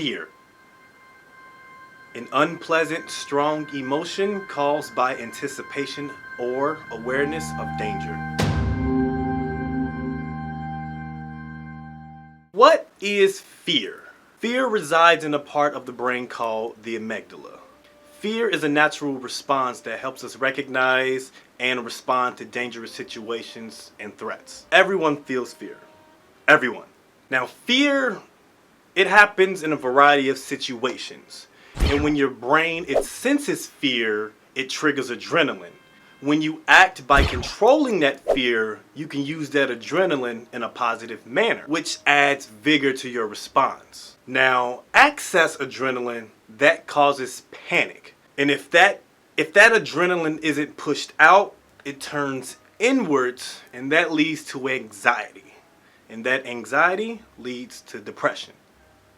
Fear. An unpleasant, strong emotion caused by anticipation or awareness of danger. What is fear? Fear resides in a part of the brain called the amygdala. Fear is a natural response that helps us recognize and respond to dangerous situations and threats. Everyone feels fear. Everyone. Now, fear, it happens in a variety of situations. And when your brain, it senses fear, it triggers adrenaline. When you act by controlling that fear, you can use that adrenaline in a positive manner, which adds vigor to your response. Now, excess adrenaline, that causes panic. And if that adrenaline isn't pushed out, it turns inwards, and that leads to anxiety. And that anxiety leads to depression.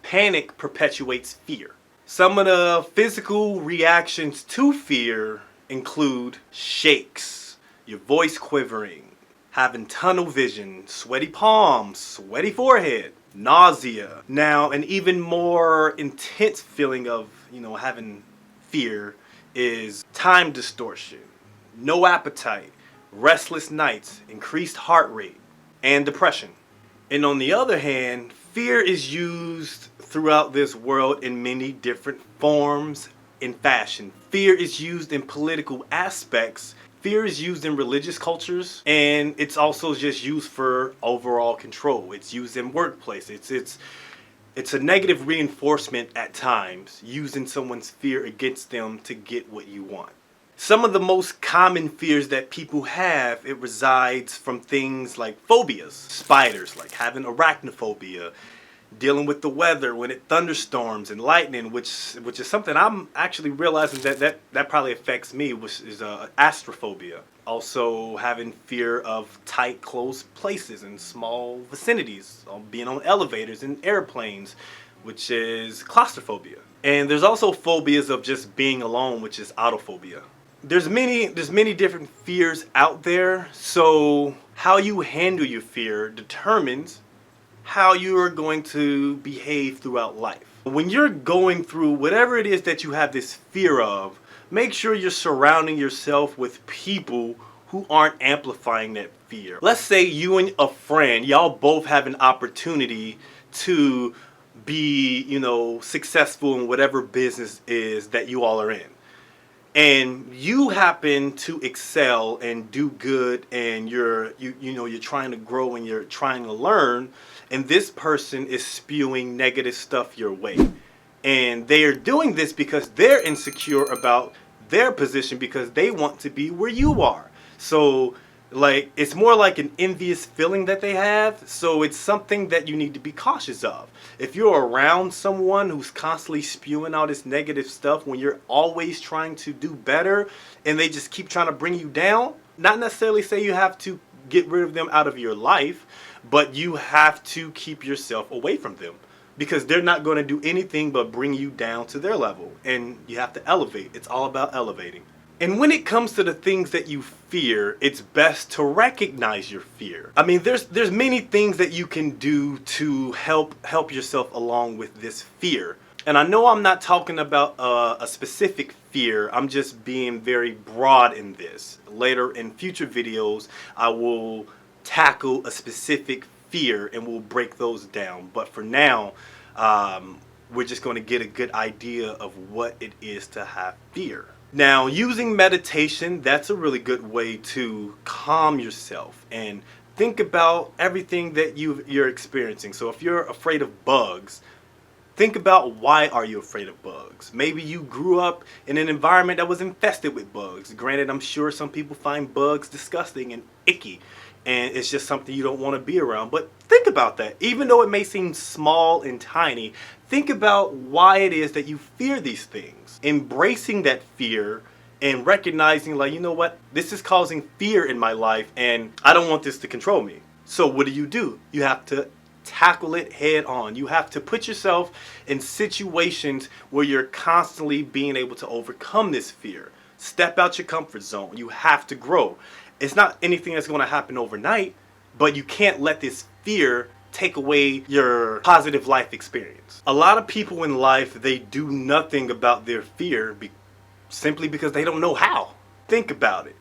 Panic perpetuates fear. Some of the physical reactions to fear include shakes, your voice quivering, having tunnel vision, sweaty palms, sweaty forehead, nausea. Now, an even more intense feeling of, having fear is time distortion, no appetite, restless nights, increased heart rate, and depression. And on the other hand, fear is used throughout this world in many different forms and fashion. Fear is used in political aspects. Fear is used in religious cultures, and it's also just used for overall control. It's used in workplace. It's a negative reinforcement at times, using someone's fear against them to get what you want. Some of the most common fears that people have, it resides from things like phobias, spiders, like having arachnophobia, dealing with the weather when it thunderstorms and lightning, which is something I'm actually realizing that probably affects me, which is astrophobia. Also having fear of tight, closed places and small vicinities, being on elevators and airplanes, which is claustrophobia. And there's also phobias of just being alone, which is autophobia. There's many different fears out there, so how you handle your fear determines how you are going to behave throughout life. When you're going through whatever it is that you have this fear of, make sure you're surrounding yourself with people who aren't amplifying that fear. Let's say you and a friend, y'all both have an opportunity to be, successful in whatever business is that you all are in. And you happen to excel and do good, and you're trying to grow and you're trying to learn, and this person is spewing negative stuff your way. And they are doing this because they're insecure about their position because they want to be where you are. So it's more like an envious feeling that they have. So it's something that you need to be cautious of. If you're around someone who's constantly spewing all this negative stuff when you're always trying to do better and they just keep trying to bring you down, not necessarily say you have to get rid of them out of your life, but you have to keep yourself away from them because they're not going to do anything but bring you down to their level. And you have to elevate. It's all about elevating. And when it comes to the things that you fear, it's best to recognize your fear. I mean, there's many things that you can do to help yourself along with this fear. And I know I'm not talking about a specific fear. I'm just being very broad in this. Later in future videos, I will tackle a specific fear and we'll break those down. But for now, we're just going to get a good idea of what it is to have fear. Now, using meditation, that's a really good way to calm yourself and think about everything that you're experiencing. So if you're afraid of bugs, think about why are you afraid of bugs. Maybe you grew up in an environment that was infested with bugs. Granted, I'm sure some people find bugs disgusting and icky, and it's just something you don't want to be around. But think about that. Even though it may seem small and tiny, think about why it is that you fear these things. Embracing that fear and recognizing, you know what? This is causing fear in my life and I don't want this to control me. So what do? You have to tackle it head on. You have to put yourself in situations where you're constantly being able to overcome this fear. Step out your comfort zone. You have to grow. It's not anything that's going to happen overnight, but you can't let this fear take away your positive life experience. A lot of people in life, they do nothing about their fear simply because they don't know how. Think about it.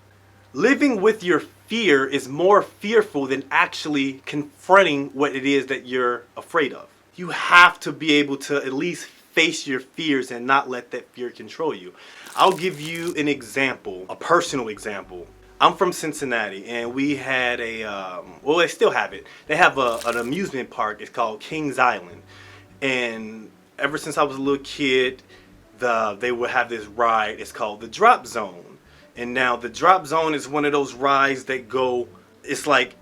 Living with your fear is more fearful than actually confronting what it is that you're afraid of. You have to be able to at least face your fears and not let that fear control you. I'll give you an example, a personal example. I'm from Cincinnati, and we had well, they still have it. They have an amusement park. It's called Kings Island. And ever since I was a little kid, they would have this ride. It's called the Drop Zone. And now the Drop Zone is one of those rides that go, it's like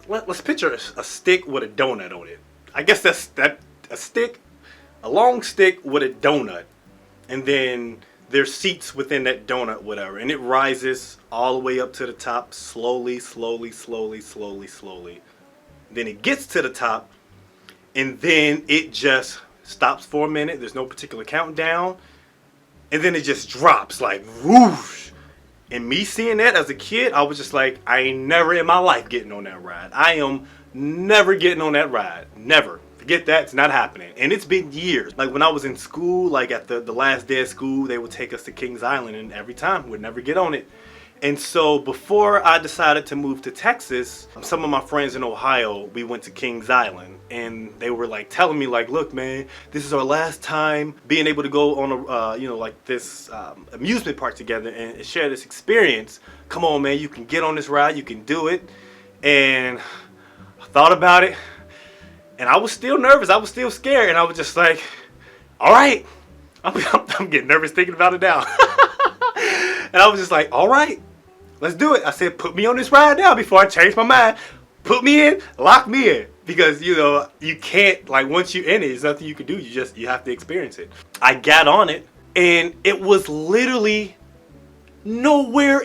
let's picture a stick with a donut on it. I guess that's a long stick with a donut. And then there's seats within that donut, whatever. And it rises all the way up to the top, slowly, slowly, slowly, slowly, slowly. Then it gets to the top, and then it just stops for a minute. There's no particular countdown. And then it just drops like whoosh. And me seeing that as a kid, I was just like, I ain't never in my life getting on that ride. I am never getting on that ride. Never. Forget that. It's not happening. And it's been years. Like when I was in school, like at the last day of school, they would take us to Kings Island, and every time we'd never get on it. And so before I decided to move to Texas, some of my friends in Ohio, we went to Kings Island, and they were like telling me like, look, man, this is our last time being able to go on a, like this amusement park together and share this experience. Come on, man, you can get on this ride, you can do it. And I thought about it, and I was still nervous. I was still scared, and I was just like, all right, I'm getting nervous thinking about it now. And I was just like, all right, let's do it. I said, put me on this ride now before I change my mind. Put me in, lock me in. Because, you can't, like, once you're in it, there's nothing you can do. You have to experience it. I got on it, and it was literally nowhere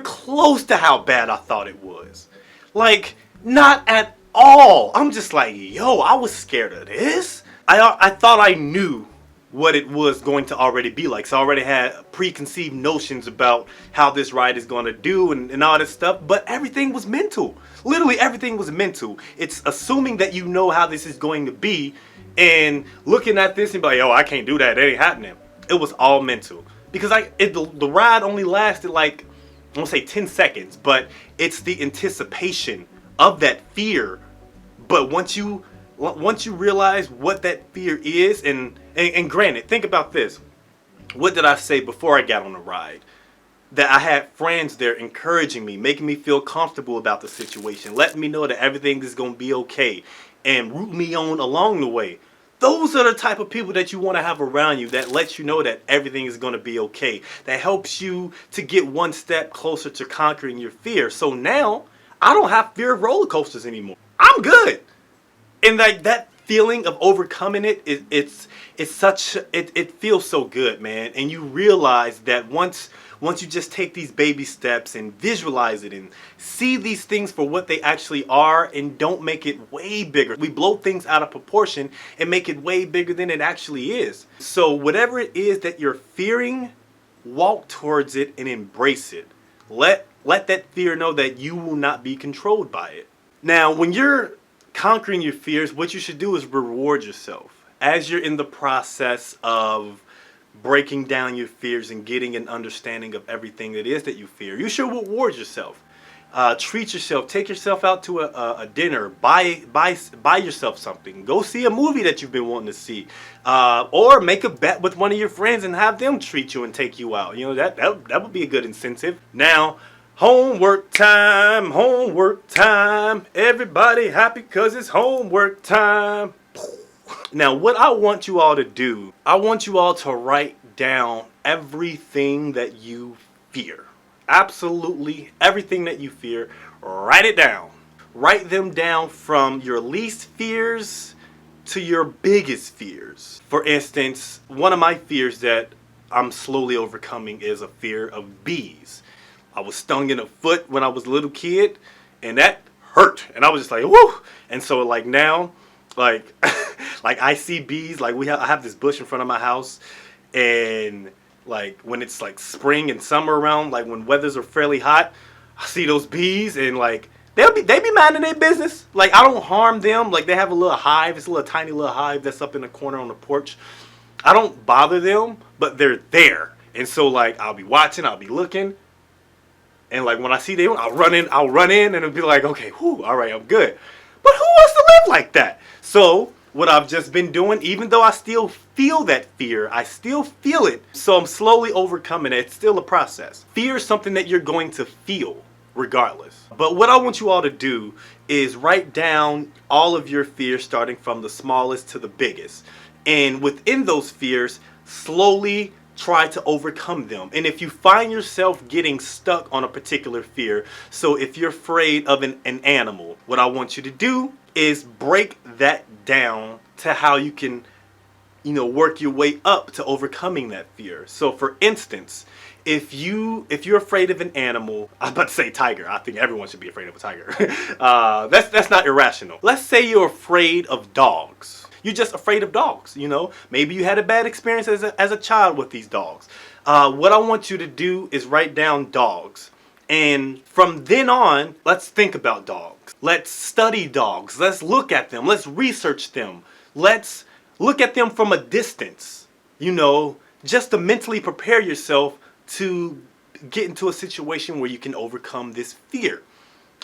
close to how bad I thought it was. Like, not at all. I'm just like, yo, I was scared of this. I thought I knew what it was going to already be like. So I already had preconceived notions about how this ride is going to do and all this stuff. But everything was mental. Literally everything was mental. It's assuming that you know how this is going to be and looking at this and be like, oh, I can't do that. That ain't happening. It was all mental. Because the ride only lasted like, I won't say 10 seconds, but it's the anticipation of that fear. But once you realize what that fear is, and granted, think about this. What did I say before I got on the ride? That I had friends there encouraging me, making me feel comfortable about the situation, letting me know that everything is going to be okay, and root me on along the way. Those are the type of people that you want to have around you that lets you know that everything is going to be okay. That helps you to get one step closer to conquering your fear. So now, I don't have fear of roller coasters anymore. I'm good. And like that feeling of overcoming it, it feels so good, man. And you realize that once you just take these baby steps and visualize it and see these things for what they actually are and don't make it way bigger. We blow things out of proportion and make it way bigger than it actually is. So whatever it is that you're fearing, walk towards it and embrace it. Let that fear know that you will not be controlled by it. Now, when you're conquering your fears, what you should do is reward yourself. As you're in the process of breaking down your fears and getting an understanding of everything it is that you fear, you should reward yourself. Treat yourself. Take yourself out to a dinner. Buy yourself something. Go see a movie that you've been wanting to see. Or make a bet with one of your friends and have them treat you and take you out. That would be a good incentive. Now, homework time, homework time. Everybody happy because it's homework time. Now, what I want you all to do, I want you all to write down everything that you fear. Absolutely everything that you fear. Write it down. Write them down from your least fears to your biggest fears. For instance, one of my fears that I'm slowly overcoming is a fear of bees. I was stung in the foot when I was a little kid, and that hurt. And I was just like, whoo! And so like now, like I see bees, like I have this bush in front of my house, and like when it's like spring and summer around, like when weathers are fairly hot, I see those bees, and like they be minding their business. Like, I don't harm them. Like, they have a little hive. It's a little tiny little hive that's up in the corner on the porch. I don't bother them, but they're there. And so, like, I'll be watching, I'll be looking. And, like, when I see them, I'll run in, and it'll be like, okay, whew, all right, I'm good. But who wants to live like that? So, what I've just been doing, even though I still feel that fear, I still feel it. So, I'm slowly overcoming it. It's still a process. Fear is something that you're going to feel regardless. But what I want you all to do is write down all of your fears, starting from the smallest to the biggest. And within those fears, slowly try to overcome them. And if you find yourself getting stuck on a particular fear, so if you're afraid of an animal, what I want you to do is break that down to how you can, work your way up to overcoming that fear. So for instance, if you're afraid of an animal, I'm about to say tiger. I think everyone should be afraid of a tiger. That's not irrational. Let's say you're afraid of dogs. You're just afraid of dogs, Maybe you had a bad experience as a child with these dogs. What I want you to do is write down dogs. And from then on, let's think about dogs. Let's study dogs. Let's look at them. Let's research them. Let's look at them from a distance, just to mentally prepare yourself to get into a situation where you can overcome this fear.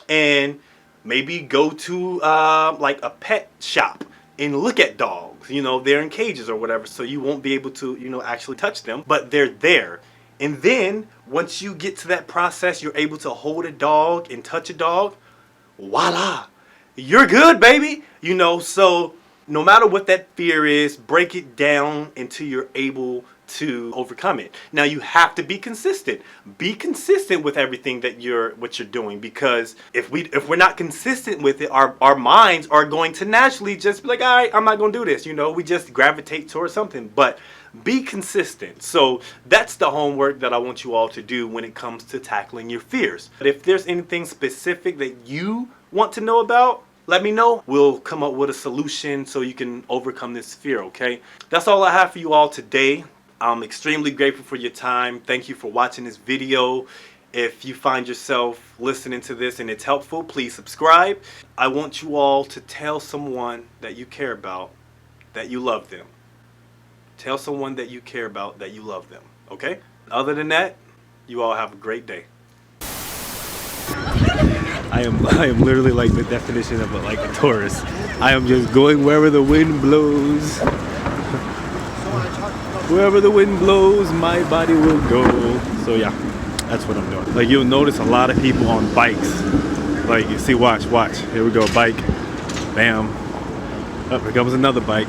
And maybe go to like a pet shop and look at dogs. They're in cages or whatever, so you won't be able to, actually touch them, but they're there. And then once you get to that process, you're able to hold a dog and touch a dog. Voila, you're good, baby. So no matter what that fear is, break it down until you're able to overcome it. Now you have to be consistent. Be consistent with everything that you're doing, because if we're not consistent with it, our minds are going to naturally just be like, all right, I'm not gonna do this. We just gravitate towards something. But be consistent. So that's the homework that I want you all to do when it comes to tackling your fears. But if there's anything specific that you want to know about, let me know. We'll come up with a solution so you can overcome this fear, okay? That's all I have for you all today. I'm extremely grateful for your time. Thank you for watching this video. If you find yourself listening to this and it's helpful, please subscribe. I want you all to tell someone that you care about that you love them. Tell someone that you care about that you love them, okay? Other than that, you all have a great day. I am literally like the definition of a tourist. I am just going wherever the wind blows. Wherever the wind blows, my body will go. So yeah, that's what I'm doing. Like, you'll notice a lot of people on bikes. Like, you see, watch. Here we go, bike. Bam. Up, here comes another bike.